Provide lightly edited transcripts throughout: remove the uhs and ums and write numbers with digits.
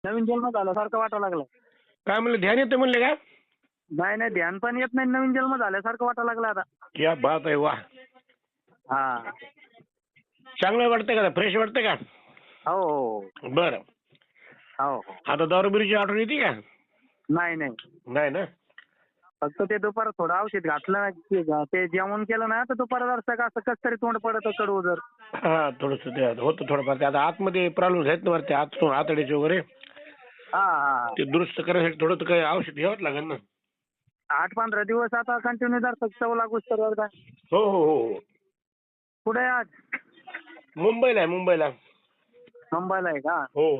नवीन जन्म झाल्यासारखं वाटायला लागलं. काय म्हणले, ध्यान येते म्हणले का? नाही नाही, ध्यान पण येत नाही, नवीन जन्म झाल्यासारखं वाटायला लागलं आता. क्या बात आहे, वा. हा. चांगलं वाटतंय का? फ्रेश वाटतंय का? हो हो बरं. हो हो. आता दारू बिरूची आठवण येते का? नाही नाही, नाही ना. फक्त ते दुपार थोडं औषध घातलं ना, ते जेवण केलं ना तर दुपार जरसं असं कस तरी तोंड पडतं कडू जर. हा, थोडस ते होतं थोडंफार. ते आता आतमध्ये प्रॉब्लेम आहेत ना वरती आतून आतड्याचे वगैरे, हा हा. ते दुरुस्त करण्यासाठी थोडं काही औषध घ्यावंच लागेल ना. 8-15 दिवस आता कंटिन्यू जर चव लागूच तर एकदा. हो हो हो हो. कुठे आहे आज? मुंबईला आहे, मुंबईला. मुंबईला आहे का? हो.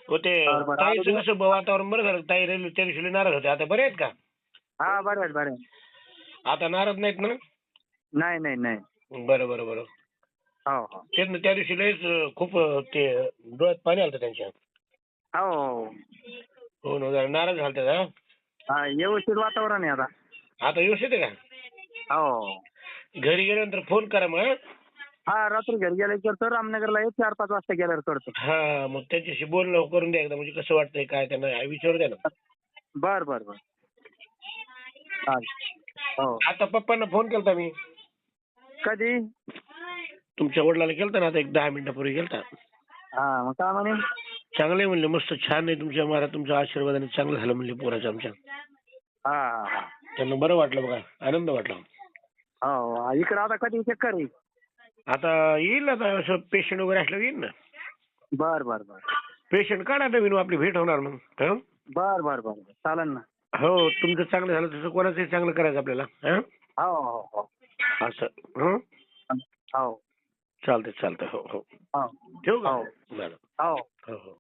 हो, ते बरं बरं. आलो ताईचं दिवस. कसं वातावरण बरं झालं. ताई रेल्वे त्या दिवशी नाराज होते, आता बरे आहेत का? हा, बरं आहे बरं आहे. आता नाराज नाहीत ना? नाही नाही नाही. बरं बरं बरं. हो हो तेच ना, त्या दिवशी लयच खूप ते डोळ्यात पाणी आलं त्यांच्या. हो हो. हो ना, जरा नाराज झालते का? हा, व्यवस्थित वातावरण आहे आता. आता व्यवस्थित आहे का? हो. घरी गेल्यानंतर फोन करा मग. हा, रात्री घरी गेल्या करतो, रामनगरला 4-5 वाजता गेल्यावर करतो. हा, मग त्यांच्याशी बोलणं करून द्या एकदा, म्हणजे कसं वाटतंय काय त्यांना विचारू द्या ना. बर बर बर. चालेल. हो. आता पप्पांना फोन केलता मी. कधी? तुमच्या वडिलांना केलता ना, आता एक 10 मिनिटापूर्वी केलता. हा, मग काय म्हणे? चांगले म्हणले, मस्त छान आहे तुमच्या महाराज, तुमच्या आशीर्वादाने चांगलं झालं म्हणले पोराचं आमच्या. हा हा हा. त्यांना बरं वाटलं बघा, आनंद वाटला. हो, इकडं आता कधी चक्कर आहे? आता येईल, आता असं पेशंट वगैरे असलं येईल ना. बर बर बर. पेशंट काढा नवीन, आपली भेट होणार मग. हं? बर बर बर, चालेल ना. हो, तुमचं चांगलं झालं तसं कोणाचंही चांगलं करायचं आपल्याला. हं? हो हो हो. असं. हं? हो चालतंय चालतंय. हो हो. हो ठेवू का? हो बरं. हो. हो हो.